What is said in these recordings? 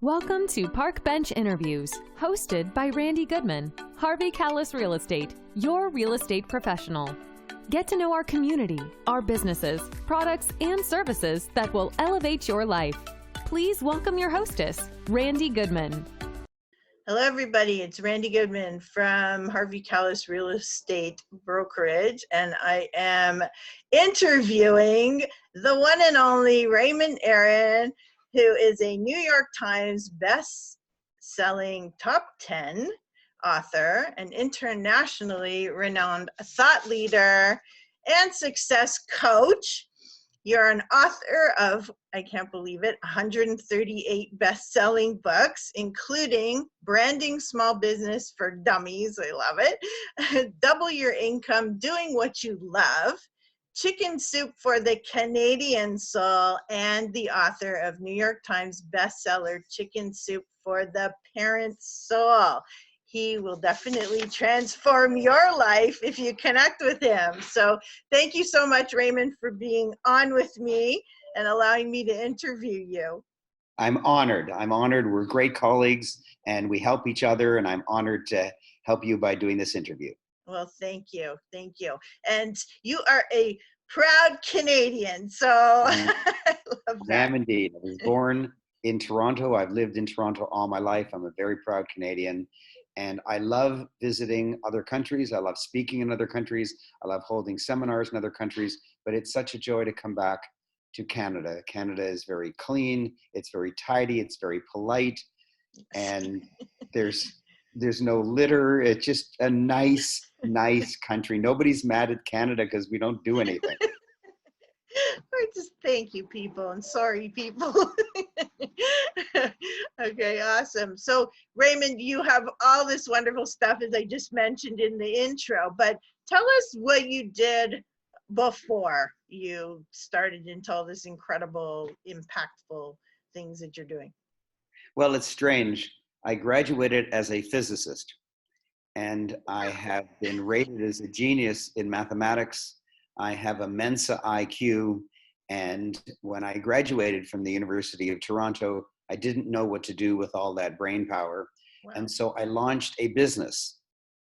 Welcome to Park Bench Interviews, hosted by Randy Goodman, Harvey Callis Real Estate, your real estate professional. Get to know our community, our businesses, products, and services that will elevate your life. Please welcome your hostess, Randy Goodman. Hello, everybody. It's Randy Goodman from Harvey Callis Real Estate Brokerage, and I am interviewing the one and only Raymond Aaron, who is a New York Times best-selling top 10 author, an internationally renowned thought leader, and success coach. You're an author of, I can't believe it, 138 best-selling books, including Branding Small Business for Dummies, I love it, Double Your Income, Doing What You Love, Chicken Soup for the Canadian Soul, and the author of New York Times bestseller, Chicken Soup for the Parent Soul. He will definitely transform your life if you connect with him. So thank you so much, Raymond, for being on with me and allowing me to interview you. I'm honored. We're great colleagues and we help each other, and I'm honored to help you by doing this interview. Well, thank you. Thank you. And you are a proud Canadian, so I love that. I am indeed. I was born in Toronto. I've lived in Toronto all my life. I'm a very proud Canadian. And I love visiting other countries. I love speaking in other countries. I love holding seminars in other countries. But it's such a joy to come back to Canada. Canada is very clean. It's very tidy. It's very polite. And there's no litter. It's just a nice country. Nobody's mad at Canada because we don't do anything. I just thank you, people, and sorry, people. Okay, awesome. So, Raymond, you have all this wonderful stuff, as I just mentioned in the intro, but tell us what you did before you started into all this incredible, impactful things that you're doing. Well, it's strange. I graduated as a physicist, and I have been rated as a genius in mathematics. I have a Mensa IQ, and when I graduated from the University of Toronto, I didn't know what to do with all that brain power. Wow. And so I launched a business.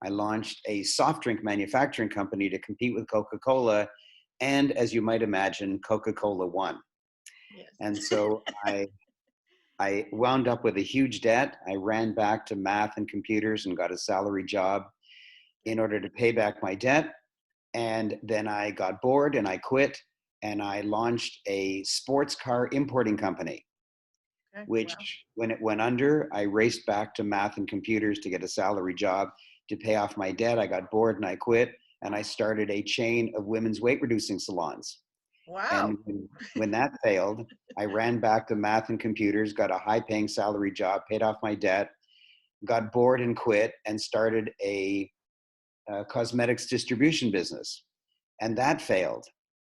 I launched a soft drink manufacturing company to compete with Coca-Cola, and as you might imagine, Coca-Cola won. Yes. And so I wound up with a huge debt. I ran back to math and computers and got a salary job in order to pay back my debt. And then I got bored and I quit, and I launched a sports car importing company, Okay. which Wow. when it went under, I raced back to math and computers to get a salary job to pay off my debt. I got bored and I quit, and I started a chain of women's weight reducing salons. Wow. And when that failed, I ran back to math and computers, got a high paying salary job, paid off my debt, got bored and quit, and started a cosmetics distribution business. And that failed.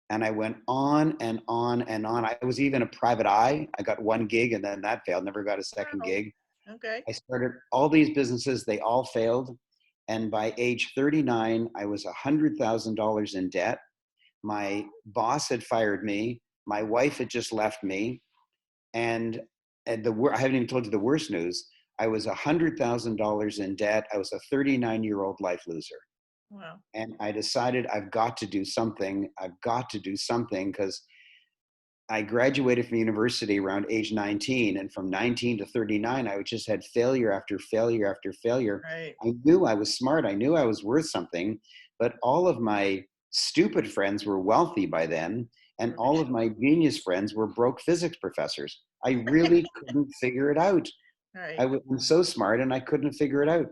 And I went on and on and on. I was even a private eye. I got one gig and then that failed, never got a second gig. Okay. I started all these businesses, they all failed. And by age 39, I was $100,000 in debt. My boss had fired me. My wife had just left me. And I haven't even told you the worst news. I was $100,000 in debt. I was a 39-year-old life loser. Wow. And I decided I've got to do something. I've got to do something because I graduated from university around age 19. And from 19 to 39, I just had failure after failure after failure. Right. I knew I was smart. I knew I was worth something. But all of my stupid friends were wealthy by then. And all of my genius friends were broke physics professors. I really couldn't figure it out. Right. I'm so smart and I couldn't figure it out.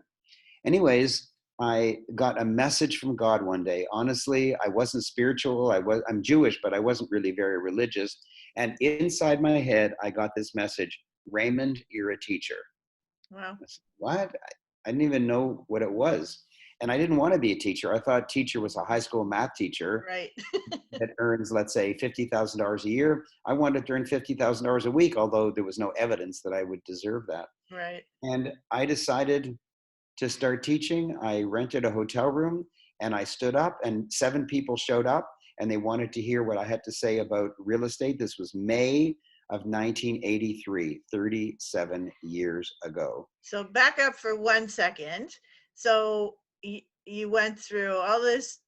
Anyways, I got a message from God one day. Honestly, I wasn't spiritual. I'm Jewish, but I wasn't really very religious. And inside my head, I got this message: Raymond, you're a teacher. Wow. I said, what? I didn't even know what it was. And I didn't want to be a teacher. I thought teacher was a high school math teacher Right. that earns, let's say, $50,000 a year. I wanted to earn $50,000 a week, although there was no evidence that I would deserve that. Right. And I decided to start teaching. I rented a hotel room and I stood up, and 7 people showed up and they wanted to hear what I had to say about real estate. This was May of 1983, 37 years ago. So back up for 1 second. So you went through all this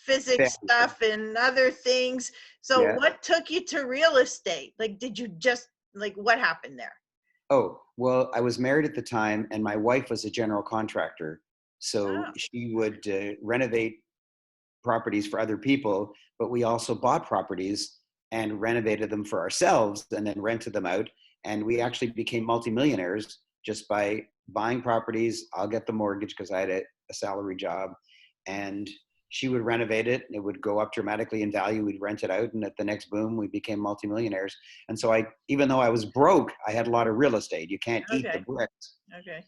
physics stuff and other things. So Yeah. what took you to real estate? Like, did you just, like, what happened there? Oh, well, I was married at the time and my wife was a general contractor. So Oh, she would renovate properties for other people, but we also bought properties and renovated them for ourselves and then rented them out. And we actually became multimillionaires just by buying properties. I'll get the mortgage because I had a salary job, and she would renovate it. It would go up dramatically in value. We'd rent it out, and at the next boom, we became multimillionaires. And so even though I was broke, I had a lot of real estate. You can't eat the okay. bricks. Okay.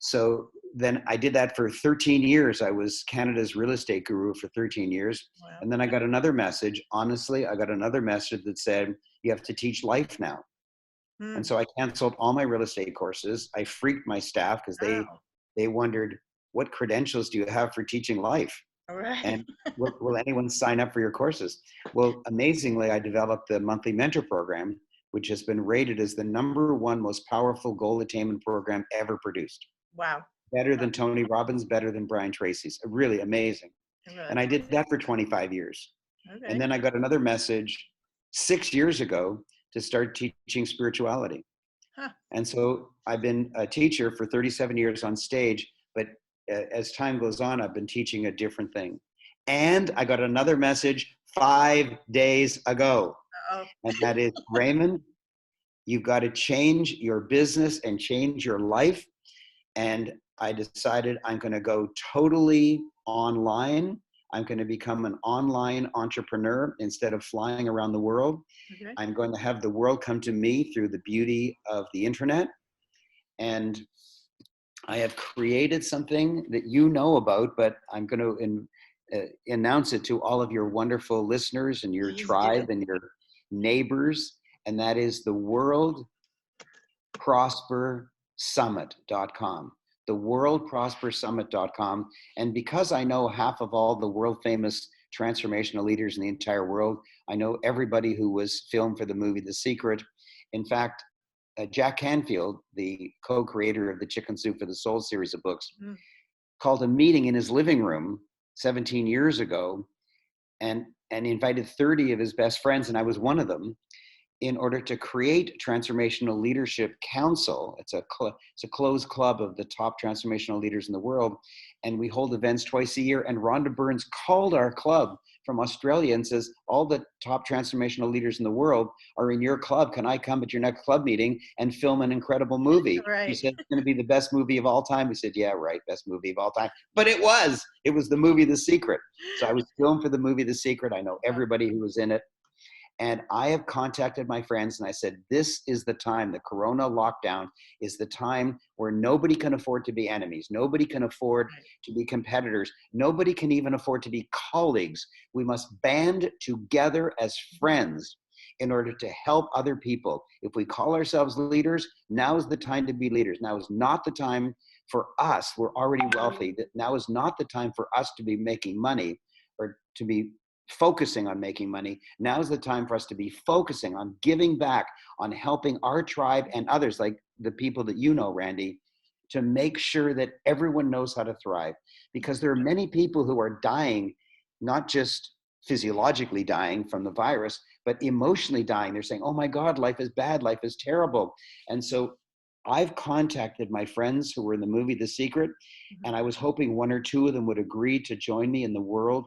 So then I did that for 13 years. I was Canada's real estate guru for 13 years. Wow. And then I got another message. Honestly, I got another message that said, you have to teach life now. And so I canceled all my real estate courses. I freaked my staff because Wow. they wondered, what credentials do you have for teaching life? All right. And will anyone sign up for your courses? Well, amazingly, I developed the monthly mentor program, which has been rated as the #1 most powerful goal attainment program ever produced. Wow. Better than Tony Robbins, better than Brian Tracy's. Really amazing. And I did that for 25 years. Okay. And then I got another message 6 years ago to start teaching spirituality. Huh. And so I've been a teacher for 37 years on stage, but as time goes on, I've been teaching a different thing. And I got another message 5 days ago. Uh-oh. And that is, Raymond, you've got to change your business and change your life. And I decided I'm going to go totally online. I'm going to become an online entrepreneur instead of flying around the world. Okay. I'm going to have the world come to me through the beauty of the internet. And I have created something that you know about, but I'm going to announce it to all of your wonderful listeners and your Please tribe do. and your neighbors. And that is the World Prosper Summit.com, the worldprospersummit.com. And because I know half of all the world famous transformational leaders in the entire world, I know everybody who was filmed for the movie The Secret. In fact, Jack Canfield, the co-creator of the Chicken Soup for the Soul series of books, called a meeting in his living room 17 years ago and invited 30 of his best friends, and I was one of them, in order to create Transformational Leadership Council. It's a closed club of the top transformational leaders in the world. And we hold events twice a year. And Rhonda Burns called our club from Australia and says, all the top transformational leaders in the world are in your club. Can I come at your next club meeting and film an incredible movie? Right. She said, it's going to be the best movie of all time. We said, yeah, right, best movie of all time. But it was the movie The Secret. So I was filmed for the movie The Secret. I know everybody who was in it. And I have contacted my friends and I said, this is the time, the Corona lockdown is the time where nobody can afford to be enemies. Nobody can afford to be competitors. Nobody can even afford to be colleagues. We must band together as friends in order to help other people. If we call ourselves leaders, now is the time to be leaders. Now is not the time for us. We're already wealthy. Now is not the time for us to be making money or to be focusing on making money. Now is the time for us to be focusing on giving back, on helping our tribe and others, like the people that you know, Randy, to make sure that everyone knows how to thrive. Because there are many people who are dying, not just physiologically dying from the virus, but emotionally dying. They're saying, oh my God, life is bad, life is terrible. And so I've contacted my friends who were in the movie The Secret, and I was hoping 1 or 2 of them would agree to join me in the World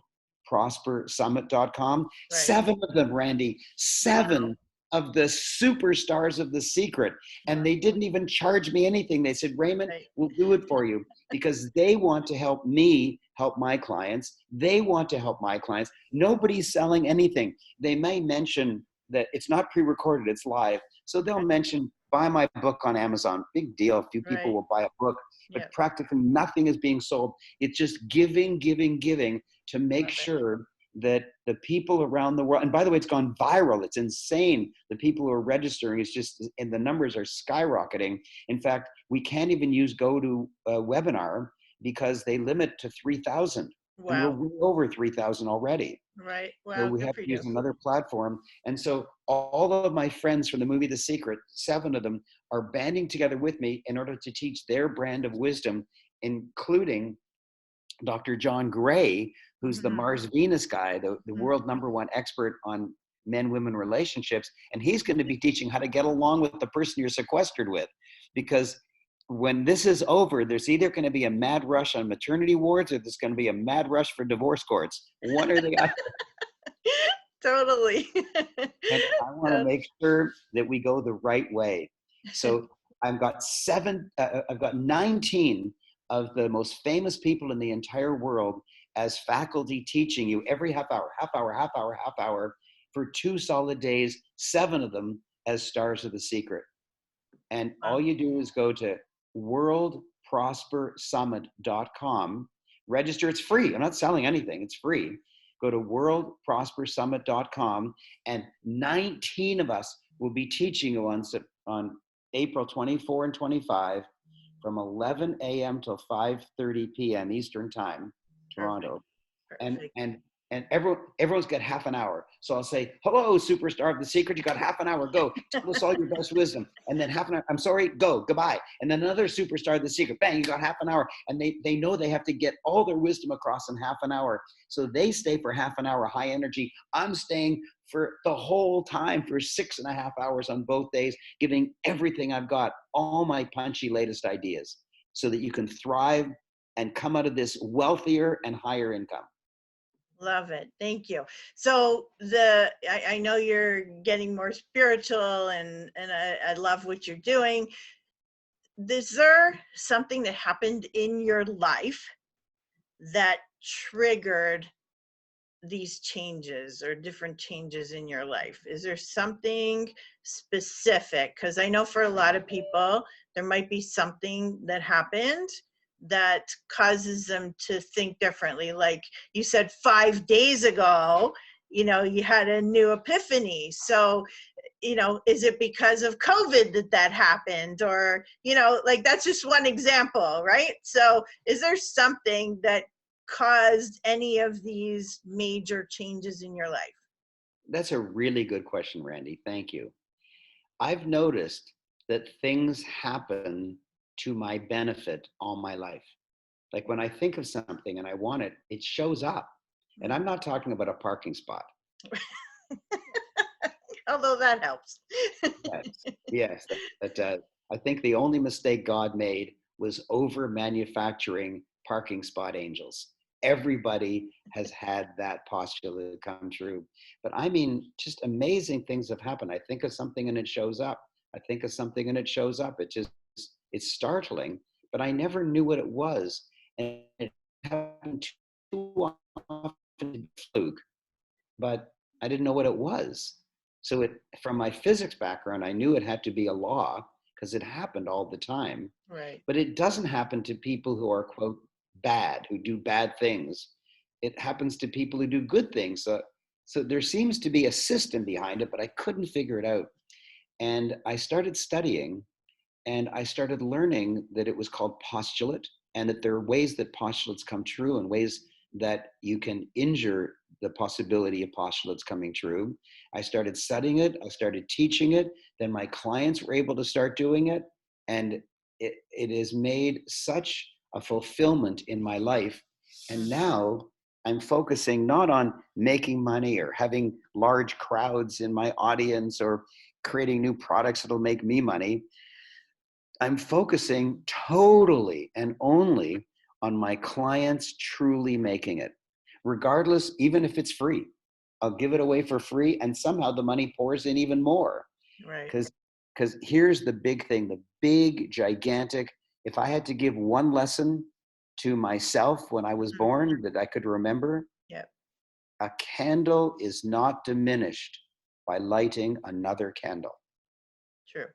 prospersummit.com. 7 of them, Randy, 7 of the superstars of The Secret. And they didn't even charge me anything. They said, Raymond, we'll do it for you, because they want to help me help my clients. They want to help my clients. Nobody's selling anything. They may mention that it's not pre-recorded, it's live. So they'll mention, buy my book on Amazon. Big deal. A few people will buy a book, but practically nothing is being sold. It's just giving, giving, giving to make sure that the people around the world, and by the way, it's gone viral. It's insane. The people who are registering is just, and the numbers are skyrocketing. In fact, we can't even use GoToWebinar because they limit to 3,000. And we're Wow. way over 3,000 already. Right. So Wow. we Good have for to you. use another platform. And so all of my friends from the movie The Secret, 7 of them, are banding together with me in order to teach their brand of wisdom, including Dr. John Gray, who's the Mhm. Mars Venus guy, the Mhm. world #1 expert on men-women relationships. And he's going to be teaching how to get along with the person you're sequestered with. Because when this is over, there's either going to be a mad rush on maternity wards or there's going to be a mad rush for divorce courts. One or the other. Totally. And I want to That's make sure that we go the right way. So I've got 19 of the most famous people in the entire world as faculty teaching you every half hour for 2 solid days, 7 of them as stars of The Secret. And wow. all you do is go to worldprospersummit.com, register. It's free. I'm not selling anything. It's free. Go to worldprospersummit.com, and 19 of us will be teaching you on April 24 and 25 from 11 a.m. till 5:30 p.m. Eastern Time, Toronto. and Perfect. and and everyone's got half an hour. So I'll say, hello, superstar of The Secret, you got half an hour, go. Tell us all your best wisdom. And then half an hour, I'm sorry, go, goodbye. And then another superstar of The Secret, bang, you got half an hour. And they know they have to get all their wisdom across in half an hour. So they stay for half an hour, high energy. I'm staying for the whole time for 6.5 hours on both days, giving everything I've got, all my punchy latest ideas, so that you can thrive and come out of this wealthier and higher income. Love it. Thank you. So I know you're getting more spiritual, and I love what you're doing. Is there something that happened in your life that triggered these changes or different changes in your life? Is there something specific? Because I know for a lot of people, there might be something that happened that causes them to think differently. Like you said, 5 days ago, you had a new epiphany. So, is it because of COVID that happened? Or, like that's just one example, right? So is there something that caused any of these major changes in your life? That's a really good question, Randy. Thank you. I've noticed that things happen to my benefit all my life. Like when I think of something and I want it, it shows up. And I'm not talking about a parking spot. Although that helps. Yes. I think the only mistake God made was over manufacturing parking spot angels. Everybody has had that postulate come true. But I mean, just amazing things have happened. I think of something and it shows up. I think of something and it shows up. It's startling, but I never knew what it was. And it happened too often to be a fluke, but I didn't know what it was. So from my physics background, I knew it had to be a law because it happened all the time. Right. But it doesn't happen to people who are, quote, bad, who do bad things. It happens to people who do good things. So there seems to be a system behind it, but I couldn't figure it out. And I started studying, and I started learning that it was called postulate, and that there are ways that postulates come true and ways that you can injure the possibility of postulates coming true. I started studying it. I started teaching it. Then my clients were able to start doing it. And it has made such a fulfillment in my life. And now I'm focusing not on making money or having large crowds in my audience or creating new products that'll make me money. I'm focusing totally and only on my clients truly making it, regardless, even if it's free. I'll give it away for free, and somehow the money pours in even more. Right. Because here's the big thing, the big, gigantic, if I had to give one lesson to myself when I was born that I could remember, Yep. a candle is not diminished by lighting another candle. True.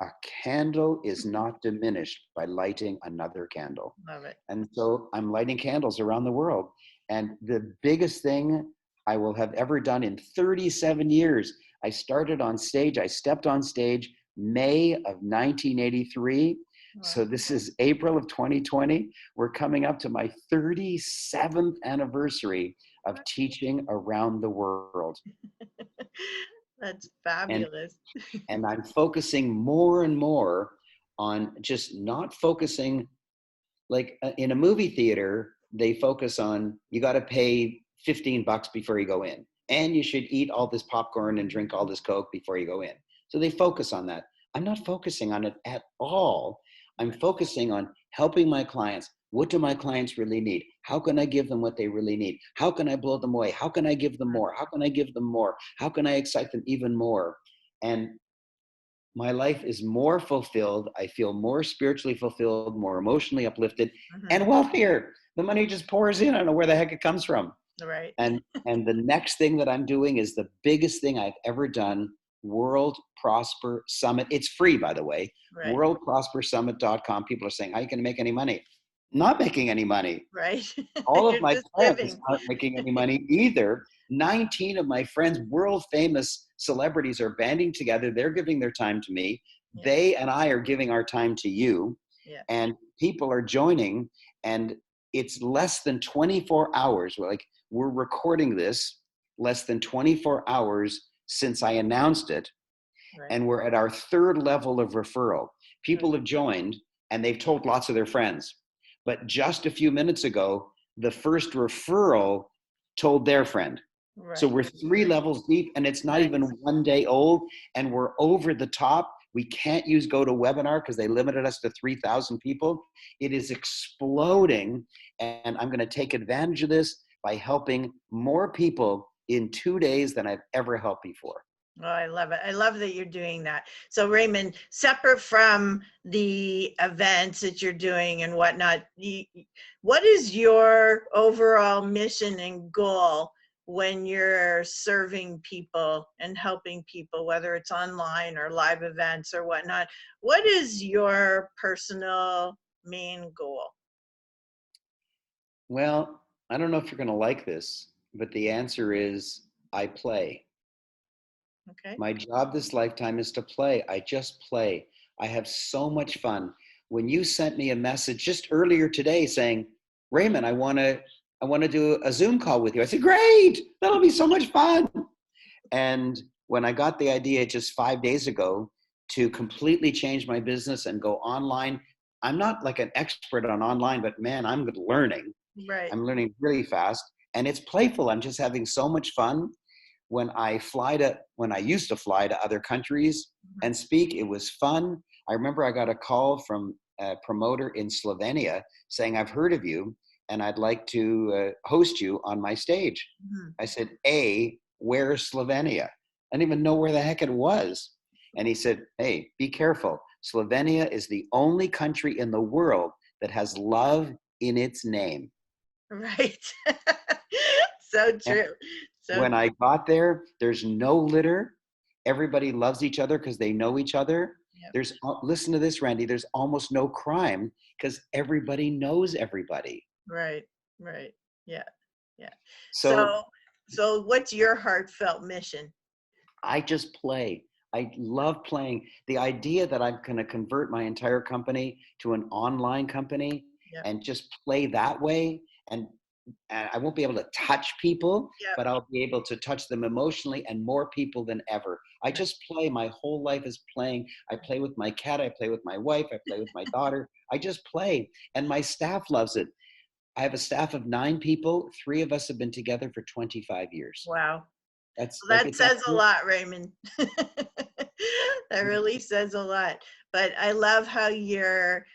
A candle is not diminished by lighting another candle. Love it. And so I'm lighting candles around the world. And the biggest thing I will have ever done in 37 years, I started on stage, I stepped on stage May of 1983 Wow. So this is April of 2020. We're coming up to my 37th anniversary of teaching around the world. That's And, fabulous. and I'm focusing more and more on just not focusing like in a movie theater, they focus on you got to pay $15 before you go in, and you should eat all this popcorn and drink all this Coke before you go in. So they focus on that. I'm not focusing on it at all. I'm focusing on helping my clients. What do my clients really need? How can I give them what they really need? How can I blow them away? How can I give them more? How can I give them more? How can I excite them even more? And my life is more fulfilled. I feel more spiritually fulfilled, more emotionally uplifted, Mhm. and wealthier. The money just pours in. I don't know where the heck it comes from. Right. And the next thing that I'm doing is the biggest thing I've ever done, World Prosper Summit. It's free, by the way. Right. WorldProsperSummit.com. People are saying, how are you going to make any money? Not making any money. Right. All of You're my just friends living. aren't making any money either. 19 of my friends, world famous celebrities, are banding together. They're giving their time to me. Yeah. They and I are giving our time to you. Yeah. And people are joining. And it's less than 24 hours. We're recording this less than 24 hours since I announced it. Right. And we're at our third level of referral. People Right. have joined and they've told lots of their friends. But just a few minutes ago, the first referral told their friend. So Right. we're three levels deep, and it's not even Nice. 1 day old, and we're over the top. We can't use GoToWebinar because they limited us to 3,000 people. It is exploding, and I'm going to take advantage of this by helping more people in 2 days than I've ever helped before. Oh, I love it. I love that you're doing that. So Raymond, separate from the events that you're doing and whatnot, what is your overall mission and goal when you're serving people and helping people, whether it's online or live events or whatnot? What is your personal main goal? Well, I don't know if you're going to like this, but the answer is I play. Okay. My job this lifetime is to play. I just play. I have so much fun. When you sent me a message just earlier today saying, Raymond, I want to do a Zoom call with you. I said, great, that'll be so much fun. And when I got the idea just 5 days ago to completely change my business and go online, I'm not like an expert on online, but man, I'm learning. Right. I'm learning really fast, and it's playful. I'm just having so much fun. When I used to fly to other countries and speak, it was fun. I remember I got a call from a promoter in Slovenia saying, I've heard of you and I'd like to host you on my stage. Mhm. I said, where's Slovenia? I didn't even know where the heck it was. And he said, hey, be careful. Slovenia is the only country in the world that has love in its name. Right. So And true. So when I got there, there's no litter. Everybody loves each other because they know each other. yep. Listen to this, Randy, there's almost no crime because everybody knows everybody. Right. Right. Yeah. Yeah. So So what's your heartfelt mission? I just play. I love playing. The idea that I'm going to convert my entire company to an online company Yep. and just play that way, and I won't be able to touch people, Yep. but I'll be able to touch them emotionally and more people than ever. I Right. just play. My whole life is playing. I play with my cat. I play with my wife. I play with my daughter. I just play. And my staff loves it. I have a staff of 9 people. 3 of us have been together for 25 years. Wow. That's Well, like, that it's that. says a lot, Raymond. That really says a lot. But I love how you're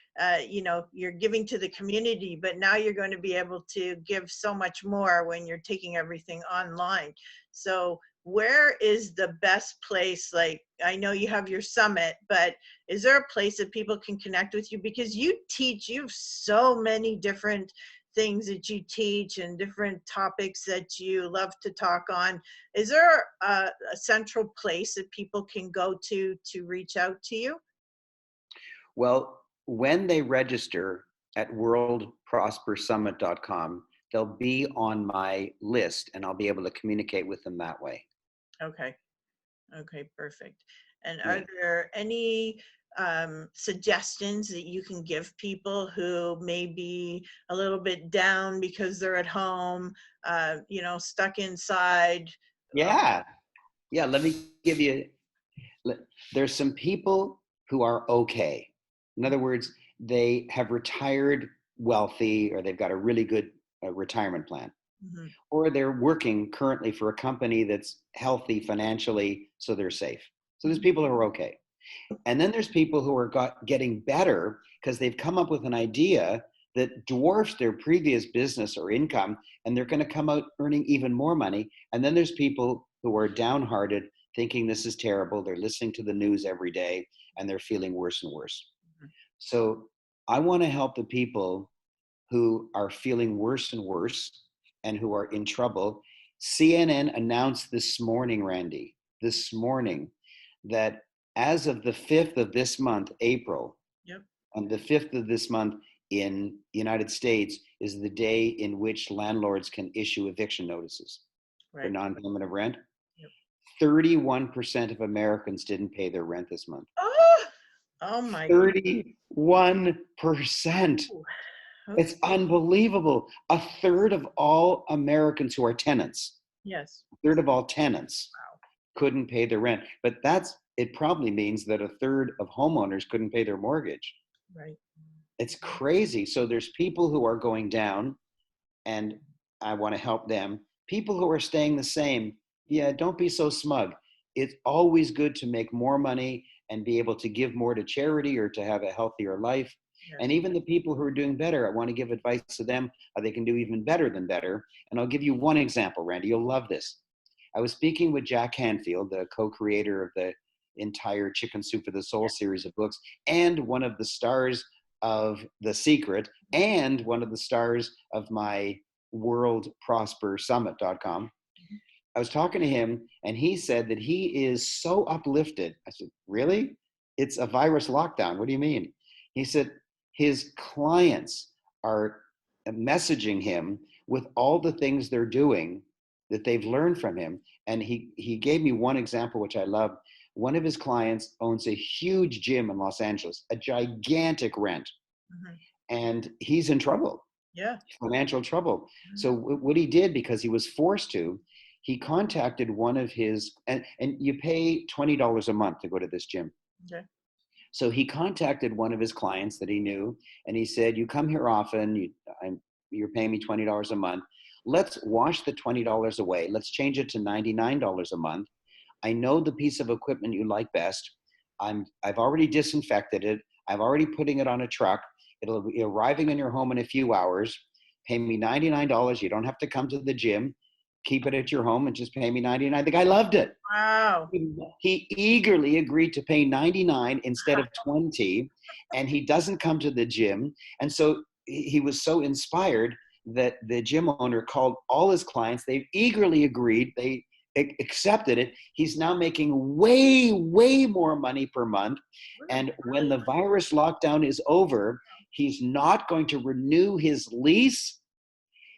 giving to the community, but now you're going to be able to give so much more when you're taking everything online. So where is the best place? Like, I know you have your summit, but is there a place that people can connect with you? Because you have so many different things that you teach and different topics that you love to talk on. Is there a central place that people can go to reach out to you? Well, when they register at worldprospersummit.com, they'll be on my list and I'll be able to communicate with them that way. Okay. Okay, perfect. And are Right. there any suggestions that you can give people who may be a little bit down because they're at home, stuck inside? Yeah. Yeah. Let me give you, there's some people who are okay. In other words, they have retired wealthy, or they've got a really good retirement plan, Mhm. or they're working currently for a company that's healthy financially, so they're safe. So there's people who are okay. And then there's people who are getting better because they've come up with an idea that dwarfs their previous business or income, and they're going to come out earning even more money. And then there's people who are downhearted, thinking this is terrible. They're listening to the news every day, and they're feeling worse and worse. So I want to help the people who are feeling worse and worse and who are in trouble. CNN announced this morning, Randy, this morning, that as of the 5th of this month, April, Yep. and the 5th of this month in the United States is the day in which landlords can issue eviction notices for Right. non-payment of rent. Yep. 31% of Americans didn't pay their rent this month. Oh my. 31%. Ooh. It's unbelievable. A third of all Americans who are tenants, Yes. a third of all tenants couldn't pay their rent. But it probably means that a third of homeowners couldn't pay their mortgage. Right. It's crazy. So there's people who are going down, and I want to help them. People who are staying the same, yeah, don't be so smug. It's always good to make more money and be able to give more to charity or to have a healthier life. Yes. And even the people who are doing better, I want to give advice to them how they can do even better than better. And I'll give you one example, Randy. You'll love this. I was speaking with Jack Canfield, the co-creator of the entire Chicken Soup for the Soul series of books, and one of the stars of The Secret, and one of the stars of my worldprospersummit.com. I was talking to him, and he said that he is so uplifted. I said, really? It's a virus lockdown. What do you mean? He said his clients are messaging him with all the things they're doing that they've learned from him. And he gave me one example, which I love. One of his clients owns a huge gym in Los Angeles, a gigantic rent, and he's in trouble. Yeah. Financial trouble. So what he did, because he was forced to, he contacted one of his, and you pay $20 a month to go to this gym. Okay. So he contacted one of his clients that he knew, and he said, you come here often, you're paying me $20 a month. Let's wash the $20 away. Let's change it to $99 a month. I know the piece of equipment you like best. I've already disinfected it. I'm already putting it on a truck. It'll be arriving in your home in a few hours. Pay me $99. You don't have to come to the gym. Keep it at your home and just pay me $99. The guy loved it. Wow. He eagerly agreed to pay $99 instead of $20, and he doesn't come to the gym. And so he was so inspired that the gym owner called all his clients. They eagerly agreed. They accepted it. He's now making way, way more money per month. And when the virus lockdown is over, he's not going to renew his lease.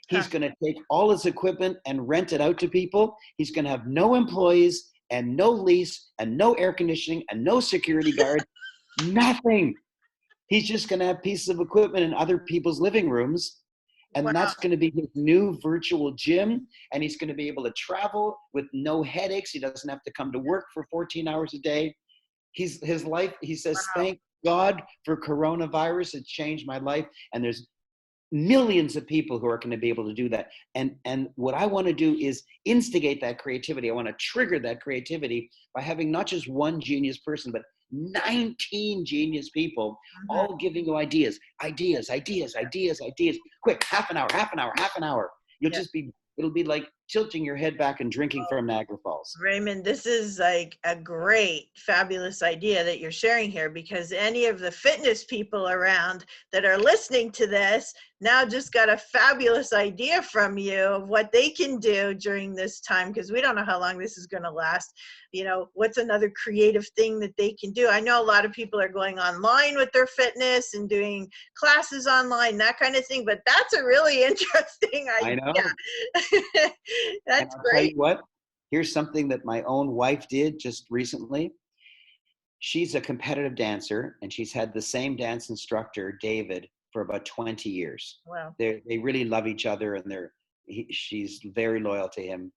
He's going to take all his equipment and rent it out to people. He's going to have no employees and no lease and no air conditioning and no security guard, nothing. He's just going to have pieces of equipment in other people's living rooms. And Wow. that's going to be his new virtual gym. And he's going to be able to travel with no headaches. He doesn't have to come to work for 14 hours a day. His life, he says, Wow. thank God for coronavirus. It changed my life. And there's millions of people who are going to be able to do that. And what I want to do is instigate that creativity. I want to trigger that creativity by having not just one genius person, but 19 genius people all giving you ideas. Quick, half an hour. It'll be like tilting your head back and drinking from Niagara Falls. Raymond, this is like a great, fabulous idea that you're sharing here, because any of the fitness people around that are listening to this now just got a fabulous idea from you of what they can do during this time, because we don't know how long this is going to last. You know, what's another creative thing that they can do? I know a lot of people are going online with their fitness and doing classes online, that kind of thing, but that's a really interesting idea. I know. That's I'll great. tell you what, here's something that my own wife did just recently. she's a competitive dancer, and she's had the same dance instructor, David, for about 20 years. Wow. They really love each other, and she's very loyal to him.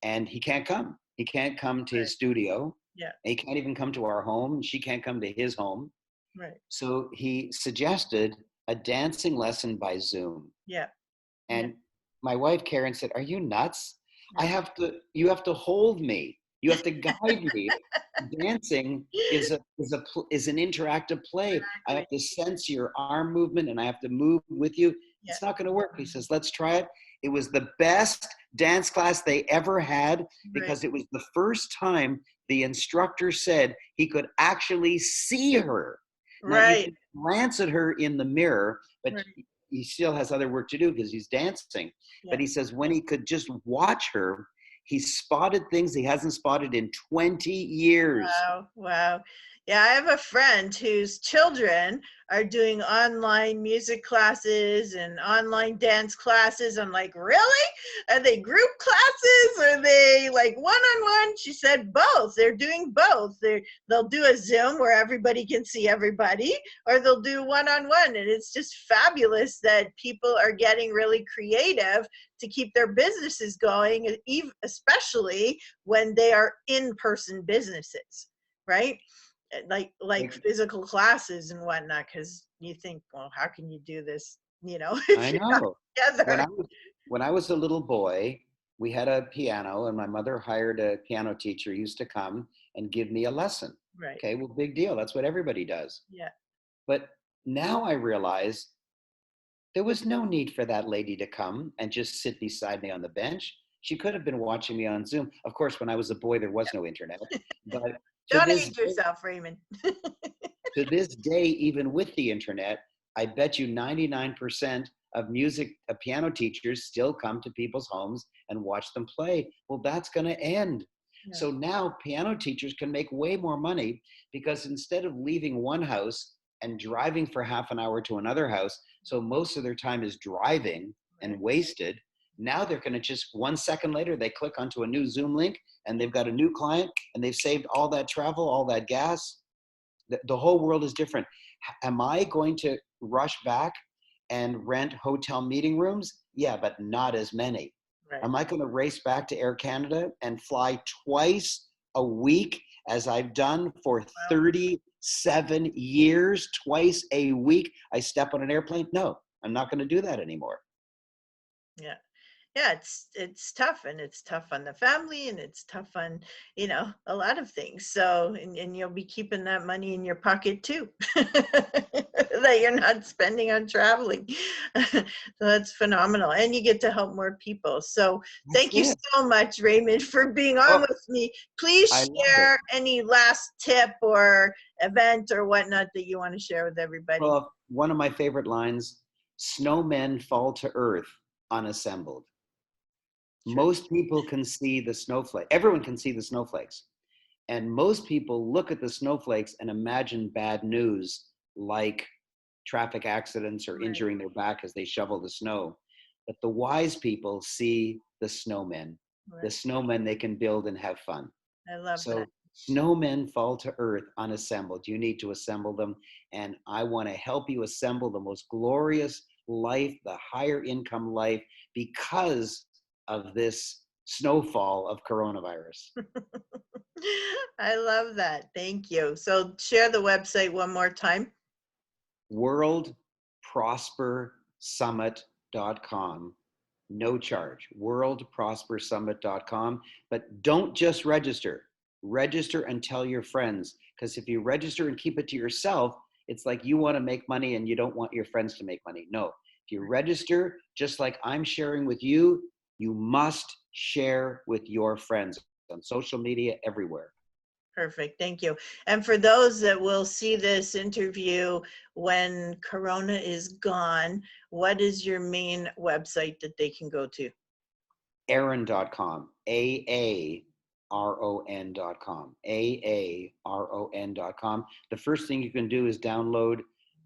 And he can't come. He can't come to his studio. Yeah. He can't even come to our home. She can't come to his home. Right. So he suggested a dancing lesson by Zoom. Yeah. And my wife, Karen, said, "Are you nuts? Yeah. You have to hold me. You have to guide me. Dancing is an interactive play. I have to sense your arm movement and I have to move with you. Yeah. It's not going to work." He says, "Let's try it." It was the best dance class they ever had because it was the first time the instructor said he could actually see her. Now, you can glance at her in the mirror, but he still has other work to do because he's dancing. Yeah. But he says when he could just watch her, he spotted things he hasn't spotted in 20 years. Wow. Wow. Yeah, I have a friend whose children are doing online music classes and online dance classes. I'm like, really? Are they group classes? Are they like one-on-one? She said both. They're doing both. They'll do a Zoom where everybody can see everybody, or they'll do one-on-one. And it's just fabulous that people are getting really creative to keep their businesses going, especially when they are in-person businesses, right? Like physical classes and whatnot, because you think, well, how can you do this, I know. together? When I was a little boy, we had a piano, and my mother hired a piano teacher who used to come and give me a lesson. Right. Okay, well, big deal. That's what everybody does. Yeah. But now I realize there was no need for that lady to come and just sit beside me on the bench. She could have been watching me on Zoom. Of course, when I was a boy, there was no internet. But Don't age yourself, Raymond. to this day, even with the internet, I bet you 99% of piano teachers still come to people's homes and watch them play. Well, that's going to end. Yeah. So now piano teachers can make way more money because instead of leaving one house and driving for half an hour to another house, so most of their time is driving and wasted. Now they're going to just 1 second later, they click onto a new Zoom link and they've got a new client and they've saved all that travel, all that gas. The whole world is different. Am I going to rush back and rent hotel meeting rooms? Yeah, but not as many. Right. Am I going to race back to Air Canada and fly twice a week as I've done for 37 years, twice a week? I step on an airplane? No, I'm not going to do that anymore. Yeah. Yeah, it's tough, and it's tough on the family, and it's tough on, a lot of things. So, and you'll be keeping that money in your pocket too, that you're not spending on traveling. So that's phenomenal. And you get to help more people. So thank you so much, Raymond, for being on with me. Please share any last tip or event or whatnot that you want to share with everybody. Well, one of my favorite lines, snowmen fall to earth unassembled. Sure. Most people can see the snowflake. Everyone can see the snowflakes. And most people look at the snowflakes and imagine bad news like traffic accidents or injuring their back as they shovel the snow. But the wise people see the snowmen. Right. The snowmen they can build and have fun. I love that. So snowmen fall to earth unassembled. You need to assemble them. And I want to help you assemble the most glorious life, the higher income life, because of this snowfall of coronavirus. I love that. Thank you. So share the website one more time. worldprospersummit.com. No charge. worldprospersummit.com. But don't just register. Register and tell your friends. Because if you register and keep it to yourself, it's like you want to make money and you don't want your friends to make money. No. If you register, just like I'm sharing with you, you must share with your friends on social media, everywhere. Perfect. Thank you. And for those that will see this interview when Corona is gone, what is your main website that they can go to? Aaron.com. AARON.com. AARON.com. The first thing you can do is download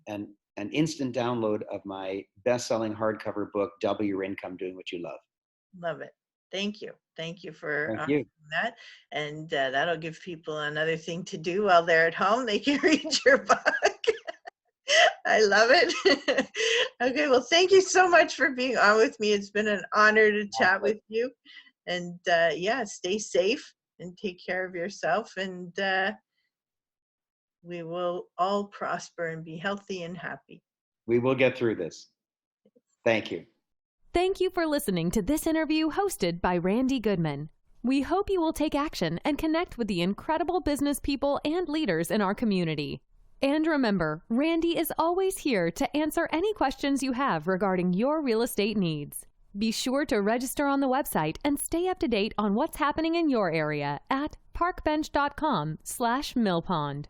an instant download of my best-selling hardcover book, Double Your Income Doing What You Love. Love it. Thank you. Thank you for Thank you. that. And that'll give people another thing to do while they're at home. They can read your book. I love it. Okay, well, thank you so much for being on with me. It's been an honor to chat with you. And yeah, stay safe and take care of yourself. And we will all prosper and be healthy and happy. We will get through this. Thank you. Thank you for listening to this interview hosted by Randy Goodman. We hope you will take action and connect with the incredible business people and leaders in our community. And remember, Randy is always here to answer any questions you have regarding your real estate needs. Be sure to register on the website and stay up to date on what's happening in your area at parkbench.com/millpond.